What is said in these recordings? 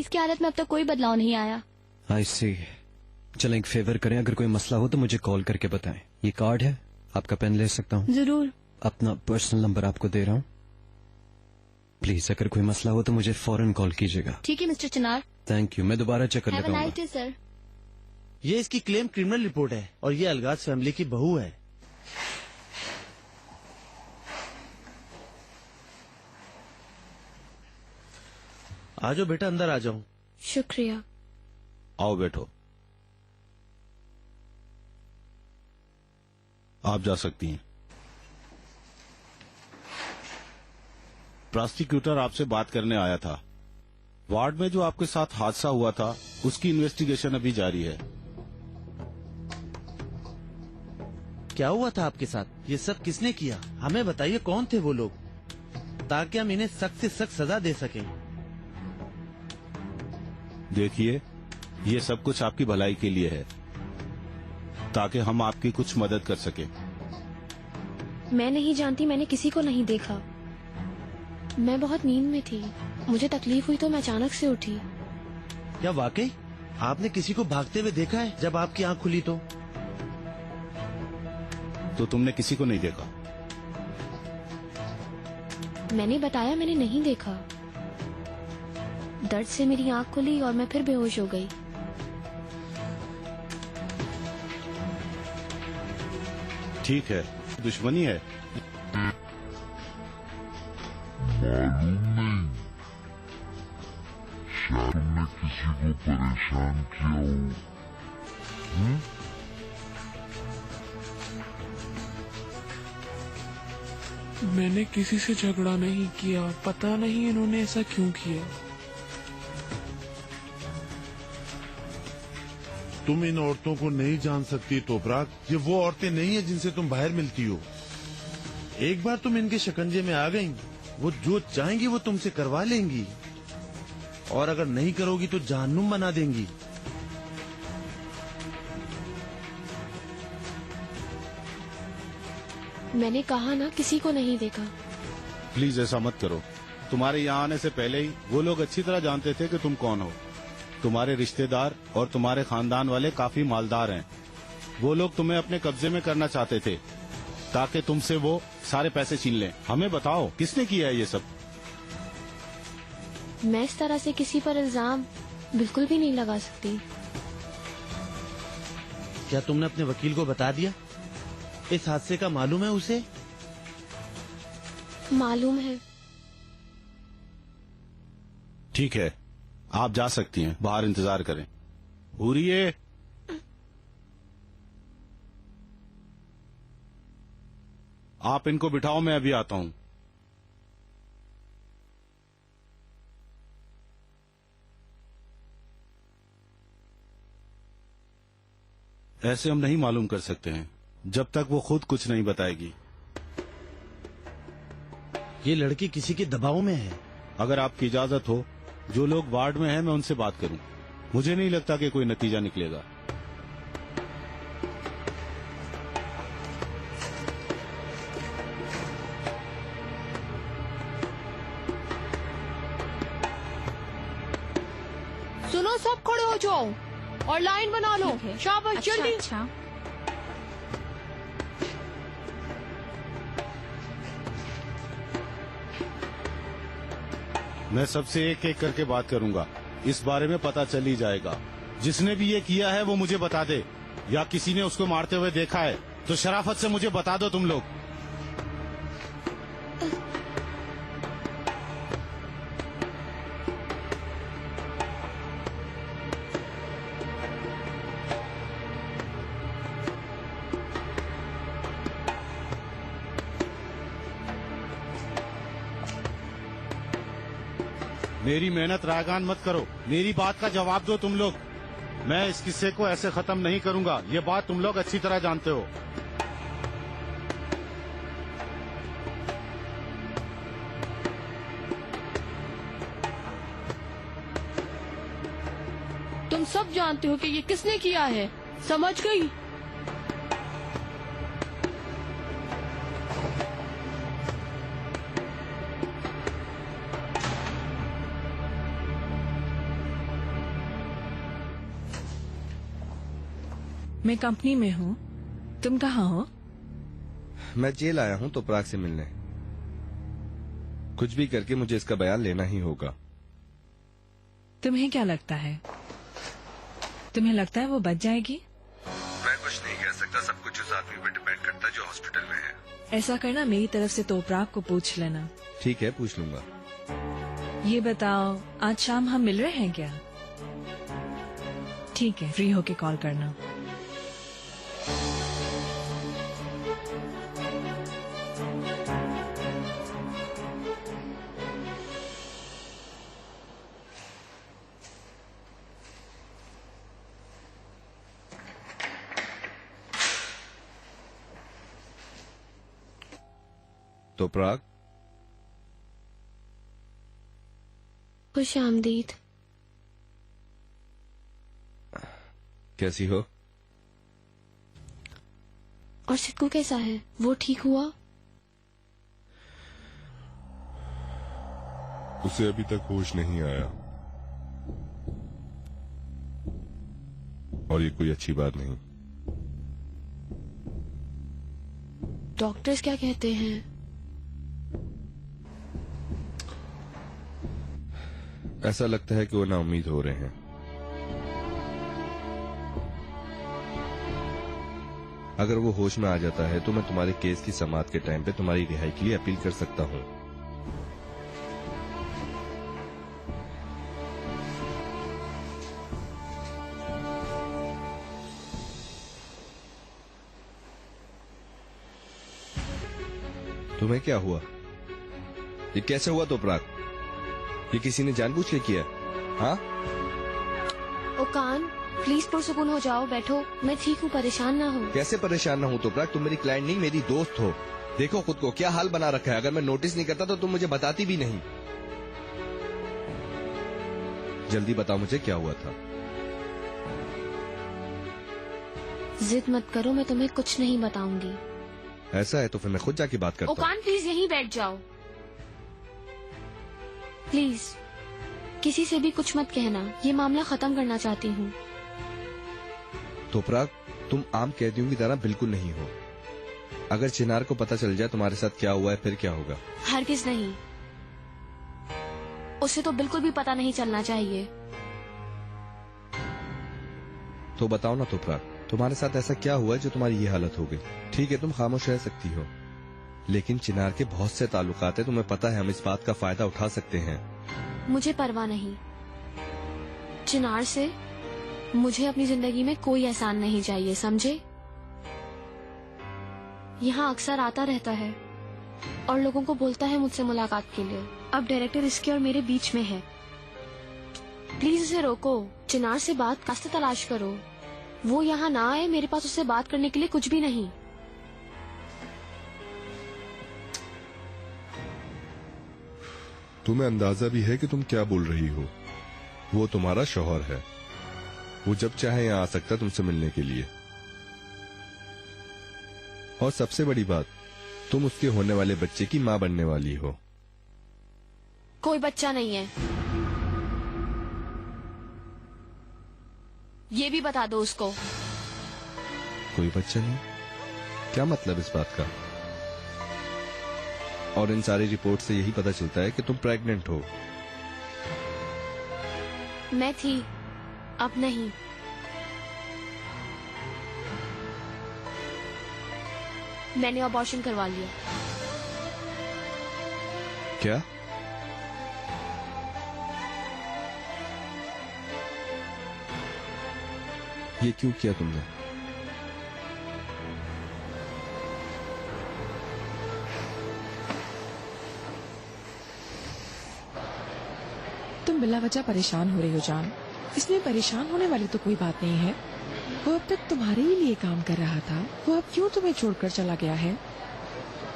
की हालत में अब तक कोई बदलाव नहीं आया। आई सी। चलें एक फेवर करें, अगर कोई मसला हो तो मुझे कॉल करके बताएं। ये कार्ड है, आपका पेन ले सकता हूँ? जरूर। अपना पर्सनल नंबर आपको दे रहा हूँ। प्लीज अगर कोई मसला हो तो मुझे फौरन कॉल कीजिएगा। ठीक है मिस्टर चिनार। थैंक यू, मैं दोबारा चक्कर हैव अ लगाऊंगा। Nice day sir. ये इसकी क्लेम क्रिमिनल रिपोर्ट है और ये अलगाज फैमिली की बहू है। आ जाओ बेटा, अंदर आ जाओ। शुक्रिया। आओ बैठो। आप जा सकती हैं। प्रोसिक्यूटर आपसे बात करने आया था। वार्ड में जो आपके साथ हादसा हुआ था उसकी इन्वेस्टिगेशन अभी जारी है। क्या हुआ था आपके साथ? ये सब किसने किया? हमें बताइए कौन थे वो लोग, ताकि हम इन्हें सख्त से सख्त सजा दे सकें। देखिए, ये सब कुछ आपकी भलाई के लिए है, ताकि हम आपकी कुछ मदद कर सके। मैं नहीं जानती, मैंने किसी को नहीं देखा। मैं बहुत नींद में थी, मुझे तकलीफ हुई तो मैं अचानक से उठी। क्या वाकई आपने किसी को भागते हुए देखा है जब आपकी आंख खुली? तो तुमने किसी को नहीं देखा? मैंने बताया मैंने नहीं देखा। दर्द से मेरी आंख खुली और मैं फिर बेहोश हो गई। ठीक है, दुश्मनी है। मालूम नहीं, शायद तुमने किसी को परेशान किया हो। मैंने किसी से झगड़ा नहीं किया, पता नहीं इन्होंने ऐसा क्यों किया। तुम इन औरतों को नहीं जान सकती तोपराग। ये वो औरतें नहीं है जिनसे तुम बाहर मिलती हो। एक बार तुम इनके शिकंजे में आ गई, वो जो चाहेंगी वो तुमसे करवा लेंगी, और अगर नहीं करोगी तो जहन्नुम बना देंगी। मैंने कहा ना, किसी को नहीं देखा। प्लीज ऐसा मत करो। तुम्हारे यहाँ आने से पहले ही वो लोग अच्छी तरह जानते थे कि तुम कौन हो। तुम्हारे रिश्तेदार और तुम्हारे खानदान वाले काफी मालदार हैं। वो लोग तुम्हें अपने कब्जे में करना चाहते थे ताकि तुमसे वो सारे पैसे छीन लें। हमें बताओ किसने किया है ये सब? मैं इस तरह से किसी पर इल्जाम बिल्कुल भी नहीं लगा सकती। क्या तुमने अपने वकील को बता दिया? इस हादसे का मालूम है उसे? मालूम है। ठीक है, आप जा सकती हैं। बाहर इंतजार करें। हुरिये, आप इनको बिठाओ, मैं अभी आता हूं। ऐसे हम नहीं मालूम कर सकते हैं जब तक वो खुद कुछ नहीं बताएगी। ये लड़की किसी के दबाव में है। अगर आपकी इजाजत हो, जो लोग वार्ड में हैं मैं उनसे बात करूं। मुझे नहीं लगता कि कोई नतीजा निकलेगा। सुनो, सब खड़े हो जाओ और लाइन बना लो। शाबाश, जल्दी। अच्छा। मैं सबसे एक एक करके बात करूंगा। इस बारे में पता चल ही जाएगा। जिसने भी ये किया है वो मुझे बता दे, या किसी ने उसको मारते हुए देखा है तो शराफत से मुझे बता दो तुम लोग। मेरी मेहनत रायगान मत करो। मेरी बात का जवाब दो तुम लोग। मैं इस किस्से को ऐसे खत्म नहीं करूंगा। ये बात तुम लोग अच्छी तरह जानते हो। तुम सब जानते हो कि ये किसने किया है, समझ गई? मैं कंपनी में हूँ। तुम कहाँ हो? मैं जेल आया हूँ तोपराग से मिलने। कुछ भी करके मुझे इसका बयान लेना ही होगा। तुम्हें क्या लगता है? तुम्हें लगता है वो बच जाएगी? मैं कुछ नहीं कह सकता, सब कुछ उस आदमी पर डिपेंड करता है जो हॉस्पिटल में है। ऐसा करना, मेरी तरफ से तोपराग को पूछ लेना। ठीक है, पूछ लूंगा। ये बताओ, आज शाम हम मिल रहे हैं क्या? ठीक है, फ्री होके कॉल करना। तोपराग, खुश आमदीद। कैसी हो? और सिद्धू कैसा है? वो ठीक हुआ? उसे अभी तक होश नहीं आया और ये कोई अच्छी बात नहीं। डॉक्टर्स क्या कहते हैं? ऐसा लगता है कि वो नाउम्मीद हो रहे हैं। अगर वो होश में आ जाता है तो मैं तुम्हारे केस की समाअत के टाइम पे तुम्हारी रिहाई के लिए अपील कर सकता हूँ। तुम्हें क्या हुआ? ये कैसे हुआ तोपराग? ये किसी ने जानबूझ के किया? हाँ? ओ कान, प्लीज पुरसुकून हो जाओ, बैठो। मैं ठीक हूँ, परेशान ना हो। कैसे परेशान ना हूँ तोपराग? तुम मेरी क्लाइंट नहीं, मेरी दोस्त हो। देखो खुद को, क्या हाल बना रखा है। अगर मैं नोटिस नहीं करता तो तुम मुझे बताती भी नहीं। जल्दी बताओ मुझे क्या हुआ था। जिद मत करो, मैं तुम्हें कुछ नहीं बताऊंगी। ऐसा है तो फिर मैं खुद जाके बात करता ओ हूँ। कान, प्लीज यहीं बैठ जाओ। प्लीज किसी से भी कुछ मत कहना, ये मामला खत्म करना चाहती हूँ। तोपराग, तुम आम कैदियों की तरह बिल्कुल नहीं हो। अगर चिनार को पता चल जाए तुम्हारे साथ क्या हुआ है फिर क्या होगा? हरगिज नहीं, उसे तो बिल्कुल भी पता नहीं चलना चाहिए। तो बताओ ना तोपराग, तुम्हारे साथ ऐसा क्या हुआ है जो तुम्हारी ये हालत हो गई? ठीक है, तुम खामोश रह सकती हो, लेकिन चिनार के बहुत से ताल्लुकात है, तुम्हें पता है हम इस बात का फायदा उठा सकते हैं। मुझे परवाह नहीं चिनार से। मुझे अपनी जिंदगी में कोई एहसान नहीं चाहिए, समझे? यहाँ अक्सर आता रहता है और लोगों को बोलता है मुझसे मुलाकात के लिए। अब डायरेक्टर इसके और मेरे बीच में है। प्लीज उसे रोको, चिनार से बात का रास्ता तलाश करो। वो यहाँ ना आए, मेरे पास उससे बात करने के लिए कुछ भी नहीं। तुम्हें अंदाजा भी है कि तुम क्या बोल रही हो? वो तुम्हारा शौहर है, वो जब चाहे यहाँ आ सकता तुमसे मिलने के लिए। और सबसे बड़ी बात, तुम उसके होने वाले बच्चे की माँ बनने वाली हो। कोई बच्चा नहीं है, ये भी बता दो उसको। कोई बच्चा नहीं? क्या मतलब इस बात का? और इन सारी रिपोर्ट से यही पता चलता है कि तुम प्रेग्नेंट हो। मैं थी, अब नहीं। मैंने अबॉर्शन करवा लिया। क्या? ये क्यों किया तुमने? तुम बिला वजह परेशान हो रही हो जान। इसमें परेशान होने वाली तो कोई बात नहीं है। वो अब तक तुम्हारे ही लिए काम कर रहा था, वो अब क्यों तुम्हें छोड़कर चला गया है?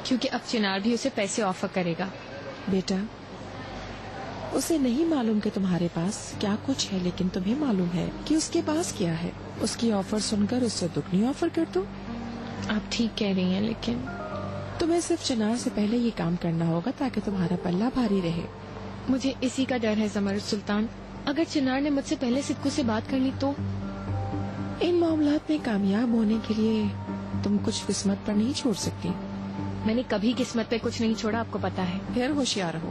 क्योंकि अब चिनार भी उसे पैसे ऑफर करेगा। बेटा, उसे नहीं मालूम कि तुम्हारे पास क्या कुछ है, लेकिन तुम्हें मालूम है कि उसके पास क्या है। उसकी ऑफर सुनकर उससे दुगनी ऑफर कर दो। आप ठीक कह रही हैं, लेकिन तुम्हें सिर्फ चिनार से पहले ये काम करना होगा ताकि तुम्हारा पल्ला भारी रहे। मुझे इसी का डर है जमरुद सुल्तान। अगर चिनार ने मुझसे पहले सिद्धू से बात कर ली तो इन मामलात में कामयाब होने के लिए तुम कुछ किस्मत पर नहीं छोड़ सकती। मैंने कभी किस्मत पे कुछ नहीं छोड़ा, आपको पता है। फिर होशियार रहो,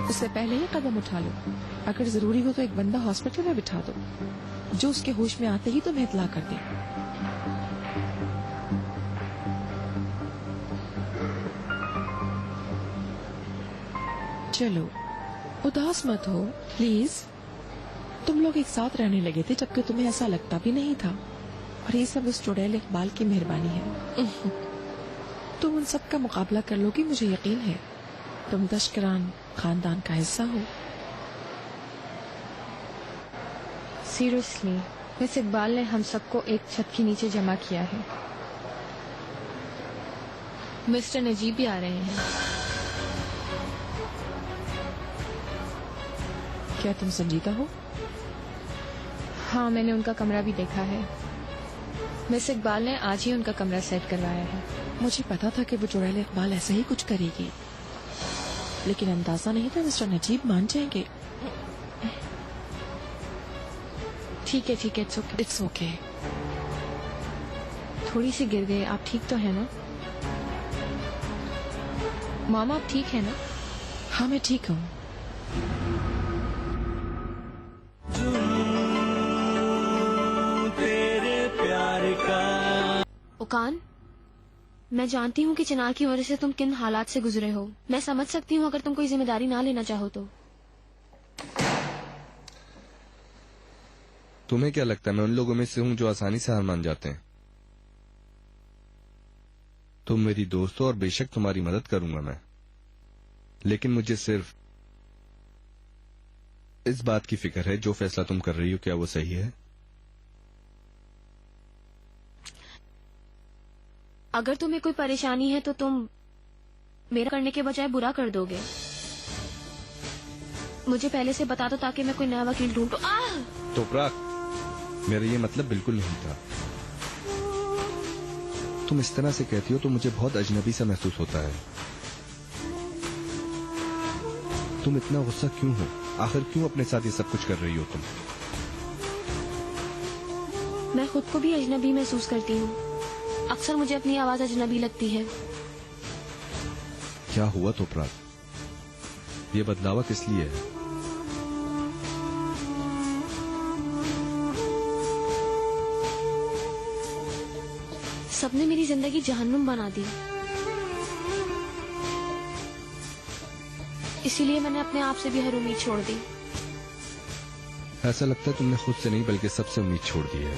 उससे पहले ही कदम उठा लो। अगर जरूरी हो तो एक बंदा हॉस्पिटल में बिठा दो जो उसके होश में आते ही तुम्हें इत्तला कर दे। चलो उदास मत हो प्लीज। तुम लोग एक साथ रहने लगे थे जबकि तुम्हें ऐसा लगता भी नहीं था, और ये सब उस चुड़ैल इकबाल की मेहरबानी है। तुम उन सब का मुकाबला कर लोगी, मुझे यकीन है। तुम तशकरान खानदान का हिस्सा हो। सीरियसली, मिस इकबाल ने हम सबको एक छत के नीचे जमा किया है। मिस्टर नजीब भी आ रहे हैं। क्या तुम संजीदा हो? हाँ, मैंने उनका कमरा भी देखा है। मिस इकबाल ने आज ही उनका कमरा सेट करवाया है। मुझे पता था कि वो चुड़ैल इकबाल ऐसा ही कुछ करेगी, लेकिन अंदाजा नहीं था मिस्टर नजीब मान जाएंगे। ठीक है, इट्स ओके। थोड़ी सी गिर गए, आप ठीक तो है ना? मामा आप ठीक है ना? हाँ मैं ठीक हूँ। उकान, मैं जानती हूँ कि चिनार की वजह से तुम किन हालात से गुजरे हो। मैं समझ सकती हूँ अगर तुम कोई जिम्मेदारी ना लेना चाहो तो। तुम्हें क्या लगता है मैं उन लोगों में से हूं जो आसानी से हार मान जाते हैं? तुम मेरी दोस्त हो और बेशक तुम्हारी मदद करूंगा मैं, लेकिन मुझे सिर्फ इस बात की फिक्र है जो फैसला तुम कर रही हो क्या वो सही है? अगर तुम्हें कोई परेशानी है तो तुम मेरा करने के बजाय बुरा कर दोगे। मुझे पहले से बता दो ताकि मैं कोई नया वकील ढूंढूं। तो प्राक, मेरा ये मतलब बिल्कुल नहीं था। तुम इस तरह से कहती हो तो मुझे बहुत अजनबी सा महसूस होता है। तुम इतना गुस्सा क्यों हो? आखिर क्यों अपने साथ ये सब कुछ कर रही हो तुम? मैं खुद को भी अजनबी महसूस करती हूँ। अक्सर मुझे अपनी आवाज अजनबी लगती है। क्या हुआ तो प्राक? ये बदलावा किस लिए है? सबने मेरी जिंदगी जहन्नुम बना दी, इसीलिए मैंने अपने आप से भी हर उम्मीद छोड़ दी। ऐसा लगता है तुमने खुद से नहीं बल्कि सबसे उम्मीद छोड़ दी है।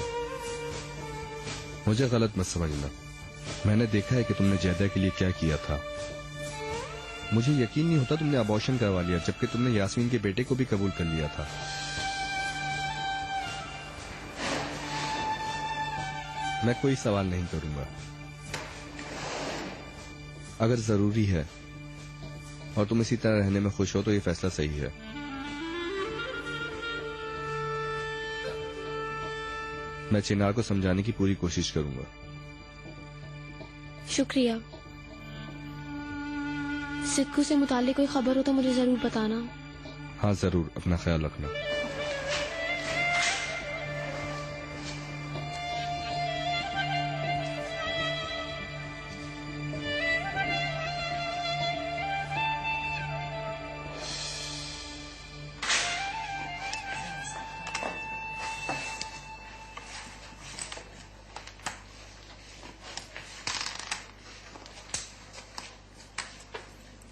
मुझे गलत मत समझना, मैंने देखा है कि तुमने जैदा के लिए क्या किया था। मुझे यकीन नहीं होता तुमने अबॉर्शन करवा लिया जबकि तुमने यास्मीन के बेटे को भी कबूल कर लिया था। मैं कोई सवाल नहीं करूंगा। अगर जरूरी है और तुम इसी तरह रहने में खुश हो तो ये फैसला सही है। मैं चिनार को समझाने की पूरी कोशिश करूंगा। शुक्रिया। सिक्कू से मुताल्लिक कोई खबर हो तो मुझे जरूर बताना। हाँ जरूर, अपना ख्याल रखना।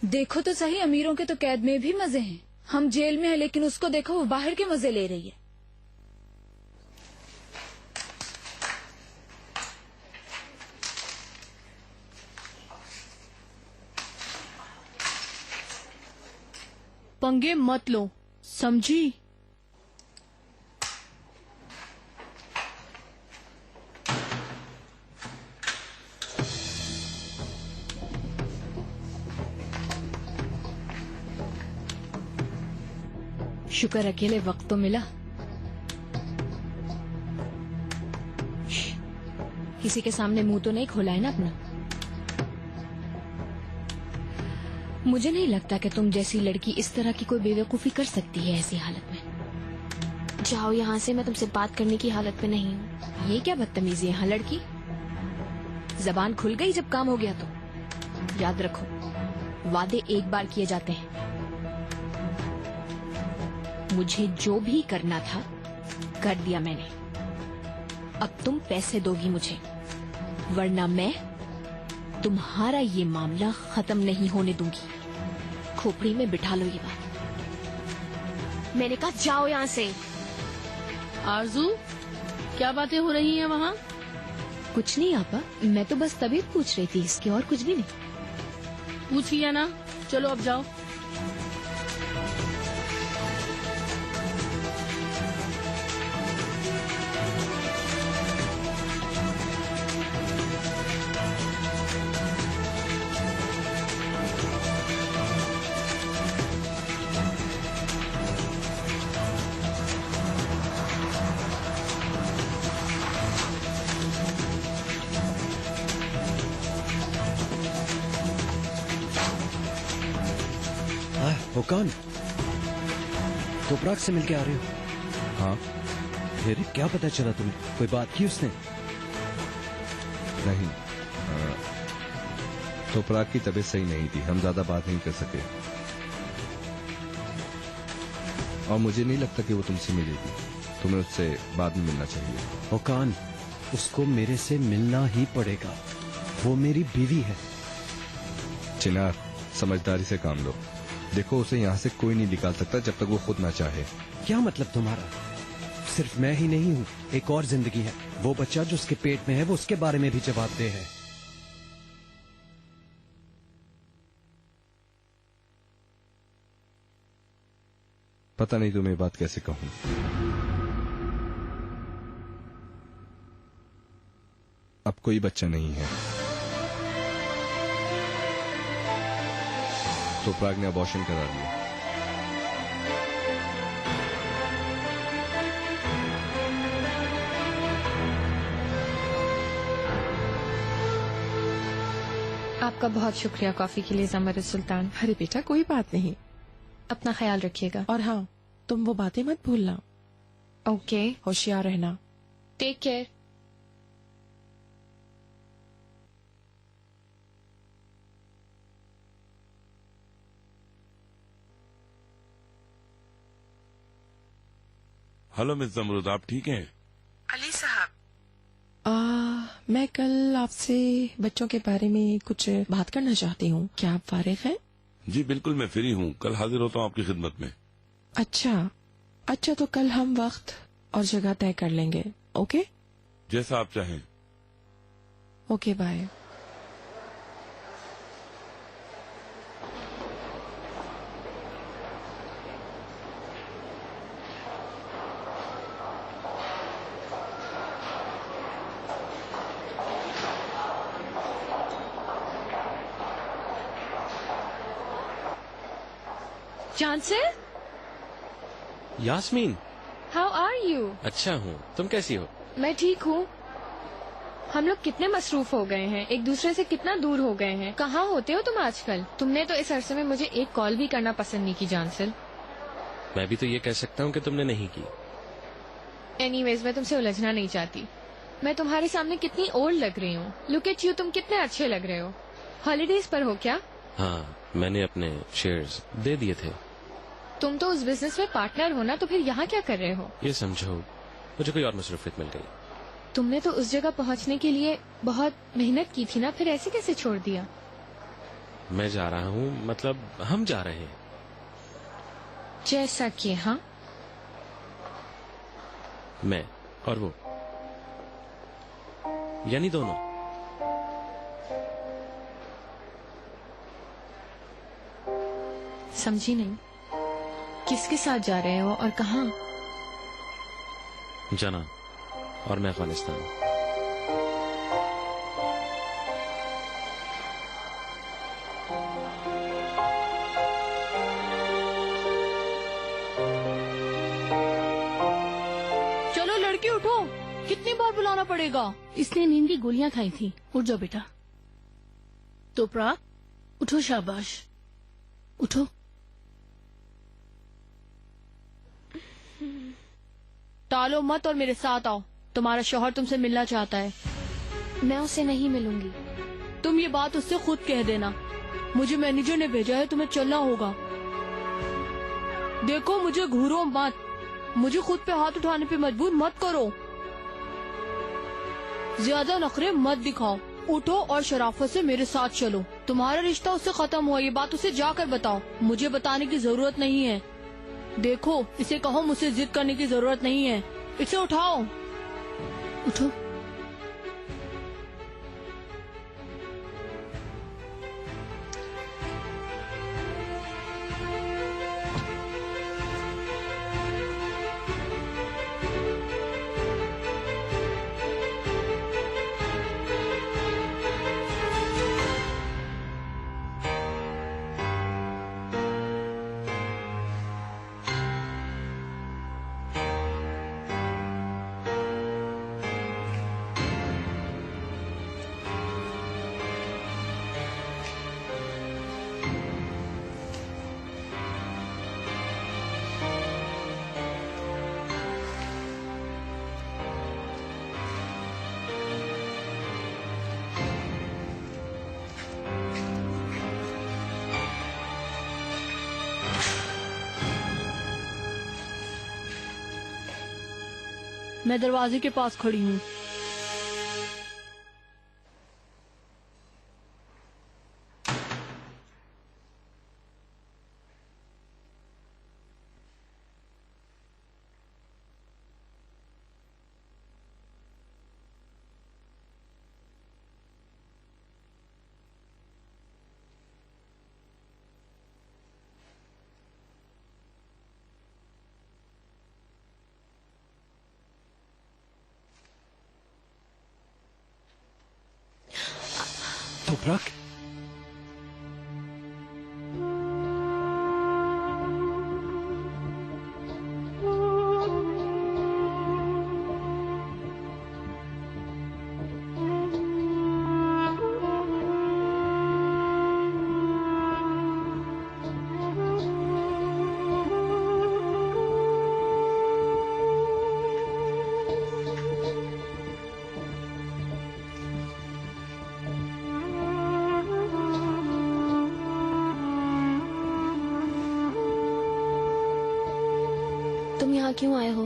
देखो तो सही, अमीरों के तो कैद में भी मजे हैं। हम जेल में हैं लेकिन उसको देखो, वो बाहर के मजे ले रही है। पंगे मत लो, समझी? शुक्र अकेले वक्त तो मिला। किसी के सामने मुंह तो नहीं खोला है ना अपना? मुझे नहीं लगता कि तुम जैसी लड़की इस तरह की कोई बेवकूफी कर सकती है ऐसी हालत में। जाओ यहाँ से, मैं तुमसे बात करने की हालत में नहीं हूँ। ये क्या बदतमीजी है हाँ लड़की? जबान खुल गई जब काम हो गया तो। याद रखो, वादे एक बार किए जाते हैं। मुझे जो भी करना था कर दिया मैंने। अब तुम पैसे दोगी मुझे, वरना मैं तुम्हारा ये मामला खत्म नहीं होने दूंगी। खोपड़ी में बिठा लो ये बात। मैंने कहा जाओ यहाँ से। आरजू, क्या बातें हो रही हैं वहाँ? कुछ नहीं आपा, मैं तो बस तबीयत पूछ रही थी, इसके और कुछ भी नहीं। पूछ लिया ना, चलो अब जाओ। हुकान, तोपराग से मिलके आ रहे हो? हाँ। फिर क्या पता चला तुम्हें? कोई बात की उसने? नहीं, तोपराग की तबीयत सही नहीं थी, हम ज्यादा बात नहीं कर सके। और मुझे नहीं लगता कि वो तुमसे मिलेगी। तुम्हें उससे बाद में मिलना चाहिए। हुकान, उसको मेरे से मिलना ही पड़ेगा। वो मेरी बीवी है। चिनार, समझदारी से काम लो। देखो, उसे यहाँ से कोई नहीं निकाल सकता जब तक वो खुद ना चाहे। क्या मतलब तुम्हारा? सिर्फ मैं ही नहीं हूँ, एक और जिंदगी है। वो बच्चा जो उसके पेट में है, वो उसके बारे में भी जवाबदेह है। पता नहीं तुम्हें बात कैसे कहूँ। अब कोई बच्चा नहीं है। तोपराग ने अबॉर्शन करा लिया। आपका बहुत शुक्रिया कॉफी के लिए ज़मर सुल्तान। अरे बेटा कोई बात नहीं। अपना ख्याल रखिएगा। और हाँ, तुम वो बातें मत भूलना। ओके। होशियार रहना। Take care. Hello miss Jamrood, आप ठीक हैं? अली साहब, मैं कल आपसे बच्चों के बारे में कुछ बात करना चाहती हूँ। क्या आप फारिग हैं? जी बिल्कुल, मैं फ्री हूँ। कल हाजिर होता हूँ आपकी खिदमत में। अच्छा, तो कल हम वक्त और जगह तय कर लेंगे। ओके? जैसा आप चाहें। Okay, bye. चांसल, यास्मीन, हाउ आर यू? अच्छा हूँ, तुम कैसी हो? मैं ठीक हूँ। हम लोग कितने मसरूफ हो गए हैं, एक दूसरे से कितना दूर हो गए हैं। कहाँ होते हो तुम आजकल? तुमने तो इस अरसे में मुझे एक कॉल भी करना पसंद नहीं की चांसल। मैं भी तो ये कह सकता हूँ कि तुमने नहीं की। एनीवेज, मैं तुमसे उलझना नहीं चाहती। मैं तुम्हारे सामने कितनी ओल्ड लग रही हूँ। लुक एट यू, तुम कितने अच्छे लग रहे हो। हॉलीडेज पर हो क्या? हाँ, मैंने अपने शेयर्स दे दिए थे। तुम तो उस बिजनेस में पार्टनर हो ना, तो फिर यहाँ क्या कर रहे हो? ये समझो, मुझे कोई और मसरूफियत मिल गई। तुमने तो उस जगह पहुँचने के लिए बहुत मेहनत की थी ना, फिर ऐसे कैसे छोड़ दिया? मैं जा रहा हूँ, मतलब हम जा रहे हैं। जैसा कि? हाँ, मैं और वो, यानी दोनों। समझी नहीं। किसके साथ जा रहे हो और कहाँ? जना और मैं अफगानिस्तान। चलो लड़की उठो, कितनी बार बुलाना पड़ेगा? इसने नींद की गोलियां खाई थी। उठ जाओ बेटा। तोपराग, उठो, शाबाश, उठो। टालो मत और मेरे साथ आओ। तुम्हारा शौहर तुमसे मिलना चाहता है। मैं उससे नहीं मिलूंगी। तुम ये बात उससे खुद कह देना। मुझे मैनेजर ने भेजा है, तुम्हें चलना होगा। देखो मुझे घूरो मत, मुझे खुद पे हाथ उठाने पे मजबूर मत करो। ज्यादा नखरे मत दिखाओ। उठो और शराफत से मेरे साथ चलो। तुम्हारा रिश्ता उससे खत्म हुआ, ये बात उसे जाकर बताओ। मुझे बताने की जरूरत नहीं है। देखो इसे कहो मुझसे जिद करने की जरूरत नहीं है। इसे उठाओ। उठो। मैं दरवाजे के पास खड़ी हूँ। तोपरक, तुम यहाँ क्यों आए हो?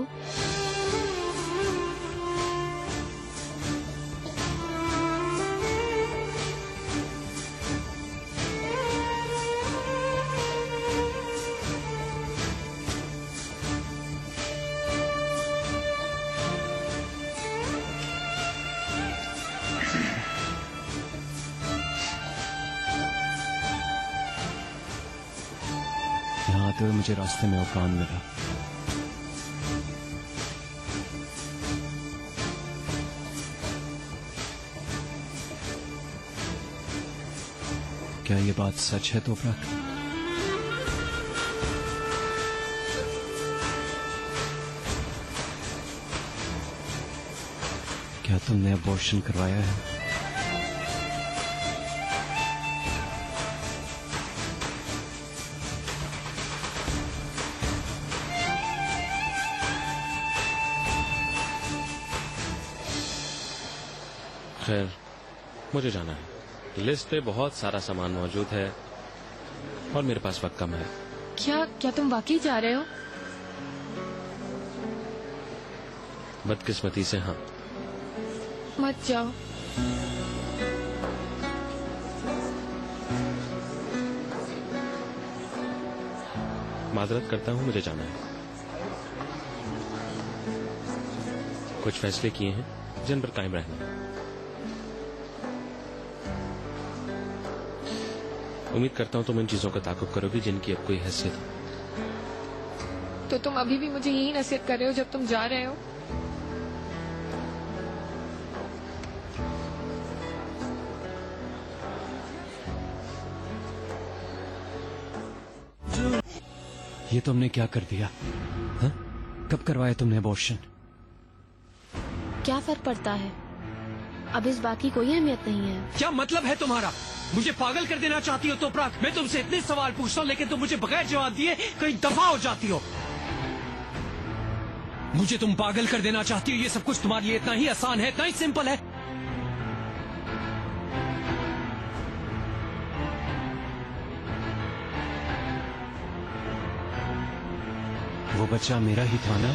यहाँ आते हुए मुझे रास्ते में ओकान मिला। क्या ये बात सच है तोपरक? क्या तुमने अबॉर्शन करवाया है? खैर, मुझे जाना है। लिस्ट पे बहुत सारा सामान मौजूद है और मेरे पास वक्त कम है। क्या तुम वाकई जा रहे हो? बदकिस्मती से हाँ। मत जाओ। माजरत करता हूँ, मुझे जाना है। कुछ फैसले किए हैं जिन पर कायम रहना। उम्मीद करता हूँ तुम इन चीजों का ताक़ुब करोगी जिनकी अब कोई हैसियत हो। तो तुम अभी भी मुझे यही नसीहत कर रहे हो जब तुम जा रहे हो? ये तुमने क्या कर दिया? हा? कब करवाया तुमने अबॉर्शन? क्या फर्क पड़ता है? अब इस बात की कोई अहमियत नहीं है। क्या मतलब है तुम्हारा? मुझे पागल कर देना चाहती हो तोपरक? मैं तुमसे इतने सवाल पूछता हूँ लेकिन तुम मुझे बगैर जवाब दिए कहीं दफा हो जाती हो। मुझे तुम पागल कर देना चाहती हो? ये सब कुछ तुम्हारे लिए इतना ही आसान है, इतना ही सिंपल है? वो बच्चा मेरा ही था ना?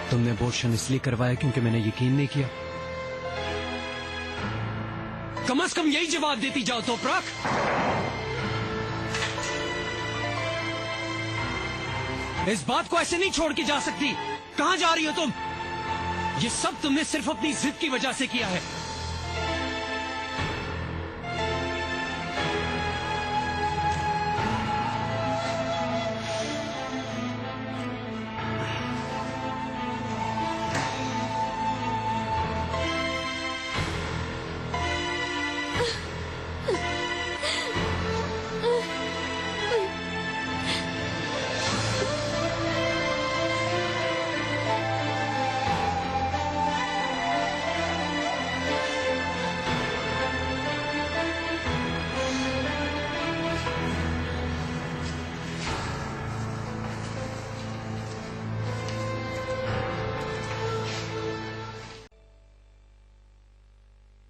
तुमने अबॉर्शन इसलिए करवाया क्योंकि मैंने यकीन नहीं किया? कम से कम यही जवाब देती जाओ तो प्राक। इस बात को ऐसे नहीं छोड़ के जा सकती। कहां जा रही हो तुम? ये सब तुमने सिर्फ अपनी जिद की वजह से किया है।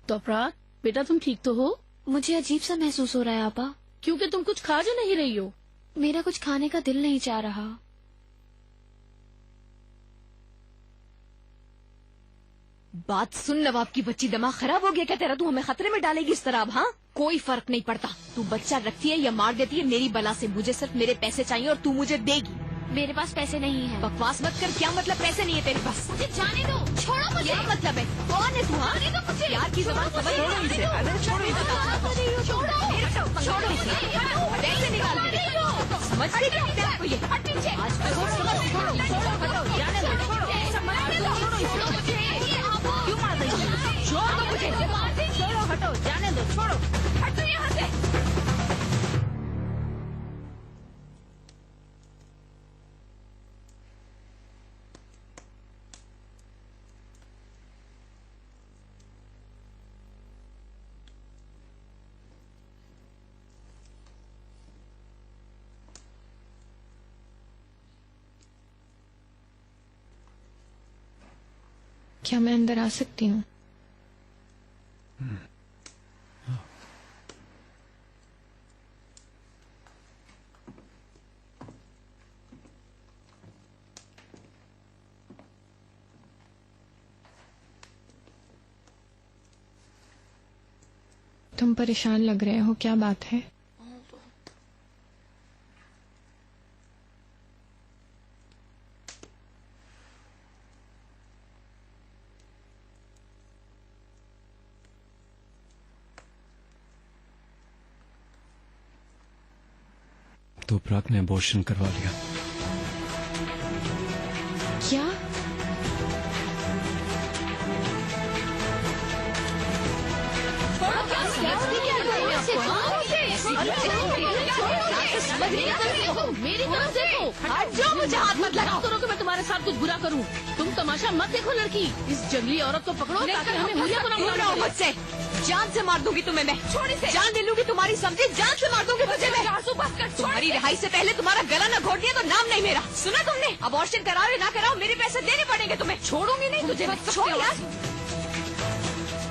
तो अपराध, बेटा तुम ठीक तो हो? मुझे अजीब सा महसूस हो रहा है आपा। क्योंकि तुम कुछ खा जो नहीं रही हो। मेरा कुछ खाने का दिल नहीं चाह रहा। बात सुन नवाब की बच्ची, दिमाग खराब हो गया क्या तेरा? तू हमें खतरे में डालेगी इस तरह? हाँ, कोई फर्क नहीं पड़ता। तू बच्चा रखती है या मार देती है, मेरी बला से। मुझे सिर्फ मेरे पैसे चाहिए और तू मुझे देगी। मेरे पास पैसे नहीं है। बकवास मत कर। क्या मतलब पैसे नहीं है तेरे पास? मुझे जाने दो, छोड़ो मुझे। क्या मतलब है? कौन है तू? हाँ, मुझे यार की जबान समझ। छोड़ो इसे। अरे छोड़ो इसे। छोड़ो इसे। पैसे निकाल दे। समझते क्या अपने आप को? ये आज तक छोड़ो, जाने दो। छोड़ो मुझे। क्यों मार रही हो? छोड़ दो मुझे। छोड़ो, हटो, जाने दो। छोड़ो, हटो यहाँ से। क्या मैं अंदर आ सकती हूँ? तुम परेशान लग रहे हो, क्या बात है? तो प्राक ने अबॉर्शन करवा लिया। क्या? मेरी तरफ देखो। जो मुझे हाथ मत लगाओ। करो कि मैं तुम्हारे साथ कुछ बुरा करूं। तुम तमाशा मत देखो लड़की। इस जंगली औरत को पकड़ो ताकि हमें हुलिया को ना बुलाओ मुझसे। जान से मार दूंगी तुम्हें मैं। छोड़ी से। जान ले लूंगी तुम्हारी, समझी? जान से मार दूंगी तुझे मैं। तुम्हारी रिहाई से पहले तुम्हारा गला न घोट दिया तो नाम नहीं मेरा। सुना तुमने? अबॉर्शन कराओ या ना कराओ, मेरे पैसे देने पड़ेंगे तुम्हें। छोड़ूंगी नहीं तुझे मैं। छोड़ यार,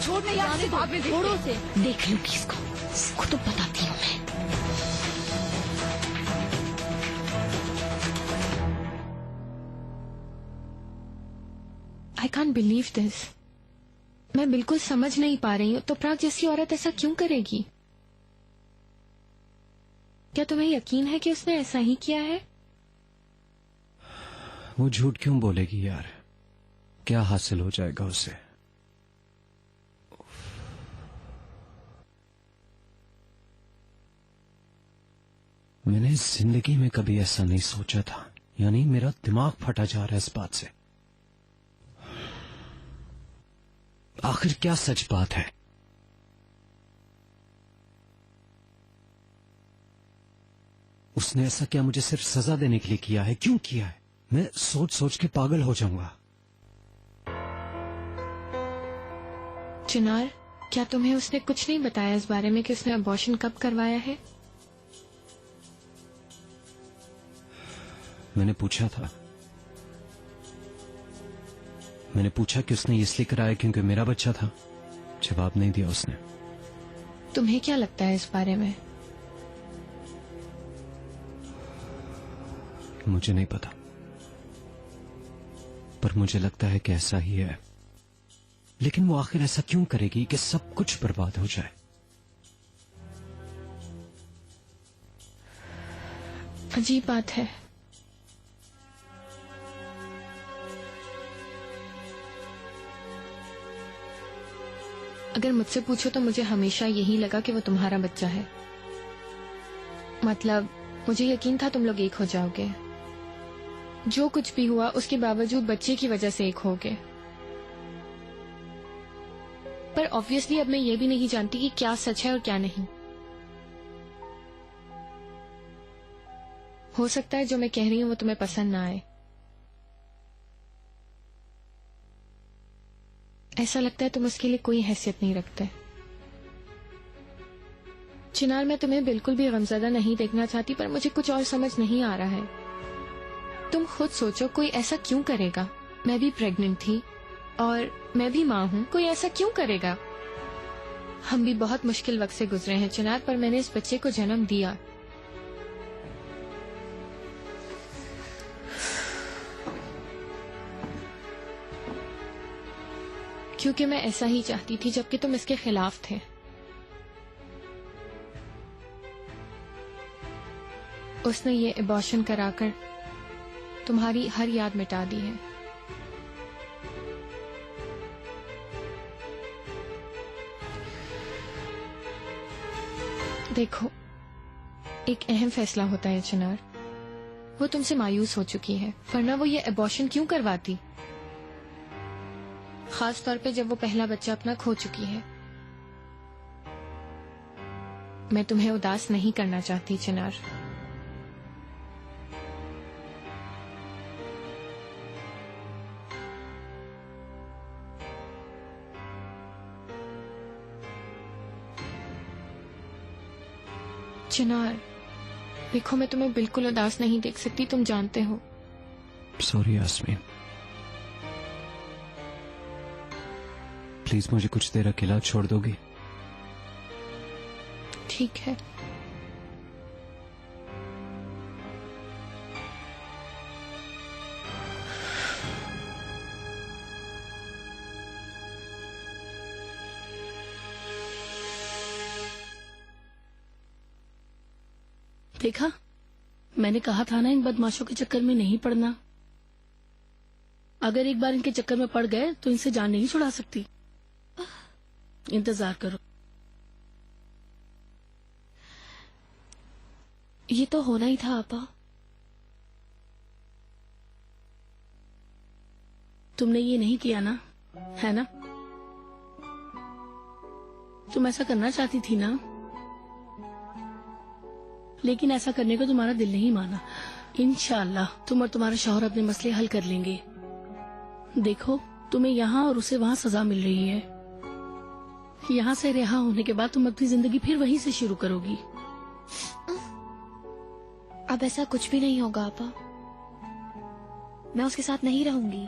छोड़ने यार से भाग में। छोड़ो से। देख लूंगी इसको तो बताती हूँ मैं। I can't believe this. मैं बिल्कुल समझ नहीं पा रही हूँ। तो प्राक जैसी औरत ऐसा क्यों करेगी? क्या तुम्हें यकीन है कि उसने ऐसा ही किया है? वो झूठ क्यों बोलेगी यार? क्या हासिल हो जाएगा उसे? मैंने जिंदगी में कभी ऐसा नहीं सोचा था। यानी मेरा दिमाग फटा जा रहा है इस बात से। आखिर क्या सच बात है? उसने ऐसा क्या मुझे सिर्फ सजा देने के लिए किया है? क्यों किया है? मैं सोच सोच के पागल हो जाऊंगा। चिनार, क्या तुम्हें उसने कुछ नहीं बताया इस बारे में कि उसने अबॉर्शन कब करवाया है? मैंने पूछा था। मैंने पूछा कि उसने इसलिए कराया क्योंकि मेरा बच्चा था। जवाब नहीं दिया उसने। तुम्हें क्या लगता है इस बारे में? मुझे नहीं पता, पर मुझे लगता है कि ऐसा ही है। लेकिन वो आखिर ऐसा क्यों करेगी कि सब कुछ बर्बाद हो जाए? अजीब बात है। अगर मुझसे पूछो तो मुझे हमेशा यही लगा कि वो तुम्हारा बच्चा है। मतलब मुझे यकीन था तुम लोग एक हो जाओगे। जो कुछ भी हुआ उसके बावजूद बच्चे की वजह से एक होगे। पर ऑब्वियसली अब मैं ये भी नहीं जानती कि क्या सच है और क्या नहीं। हो सकता है जो मैं कह रही हूं वो तुम्हें पसंद ना आए। ऐसा लगता है तुम उसके लिए कोई हैसियत नहीं रखते। चिनार, मैं तुम्हें बिल्कुल भी गमज़दा नहीं देखना चाहती, पर मुझे कुछ और समझ नहीं आ रहा है। तुम खुद सोचो, कोई ऐसा क्यों करेगा? मैं भी प्रेग्नेंट थी और मैं भी माँ हूँ। कोई ऐसा क्यों करेगा? हम भी बहुत मुश्किल वक्त से गुजरे हैं चिनार, पर मैंने इस बच्चे को जन्म दिया। क्योंकि मैं ऐसा ही चाहती थी, जबकि तुम इसके खिलाफ थे। उसने ये अबॉर्शन कराकर तुम्हारी हर याद मिटा दी है। देखो, एक अहम फैसला होता है चिनार। वो तुमसे मायूस हो चुकी है, वरना वो ये अबॉर्शन क्यों करवाती? खास तौर पे जब वो पहला बच्चा अपना खो चुकी है। मैं तुम्हें उदास नहीं करना चाहती चिनार। चिनार, देखो, मैं तुम्हें बिल्कुल उदास नहीं देख सकती, तुम जानते हो। सॉरी यास्मीन, प्लीज मुझे कुछ देर अकेला छोड़ दोगी? ठीक है। देखा, मैंने कहा था ना इन बदमाशों के चक्कर में नहीं पड़ना। अगर एक बार इनके चक्कर में पड़ गए तो इनसे जान नहीं छुड़ा सकती। इंतजार करो। ये तो होना ही था आपा। तुमने ये नहीं किया ना, है ना? तुम ऐसा करना चाहती थी ना, लेकिन ऐसा करने को तुम्हारा दिल नहीं माना। इंशाअल्लाह तुम और तुम्हारे शौहर अपने मसले हल कर लेंगे। देखो, तुम्हें यहाँ और उसे वहाँ सजा मिल रही है। यहाँ से रिहा होने के बाद तुम अपनी जिंदगी फिर वहीं से शुरू करोगी। अब ऐसा कुछ भी नहीं होगा आपा। मैं उसके साथ नहीं रहूंगी।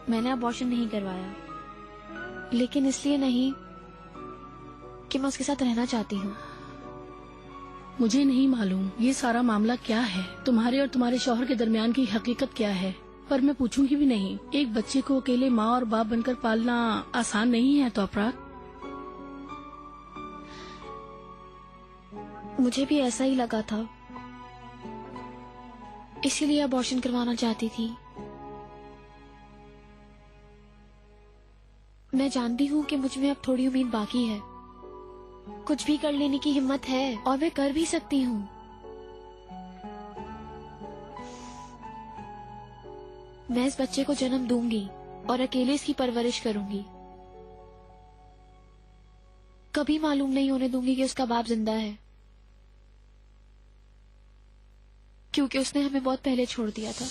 मैंने अबॉर्शन नहीं करवाया, लेकिन इसलिए नहीं कि मैं उसके साथ रहना चाहती हूँ। मुझे नहीं मालूम ये सारा मामला क्या है, तुम्हारे और तुम्हारे शौहर के दरमियान की हकीकत क्या है, पर मैं पूछूंगी भी नहीं। एक बच्चे को अकेले माँ और बाप बनकर पालना आसान नहीं है। तो अपराध, मुझे भी ऐसा ही लगा था, इसीलिए अबॉर्शन करवाना चाहती थी। मैं जानती हूँ कि मुझ में अब थोड़ी उम्मीद बाकी है। कुछ भी कर लेने की हिम्मत है और मैं कर भी सकती हूँ। मैं इस बच्चे को जन्म दूंगी और अकेले इसकी परवरिश करूंगी। कभी मालूम नहीं होने दूंगी कि उसका बाप जिंदा है, क्योंकि उसने हमें बहुत पहले छोड़ दिया था।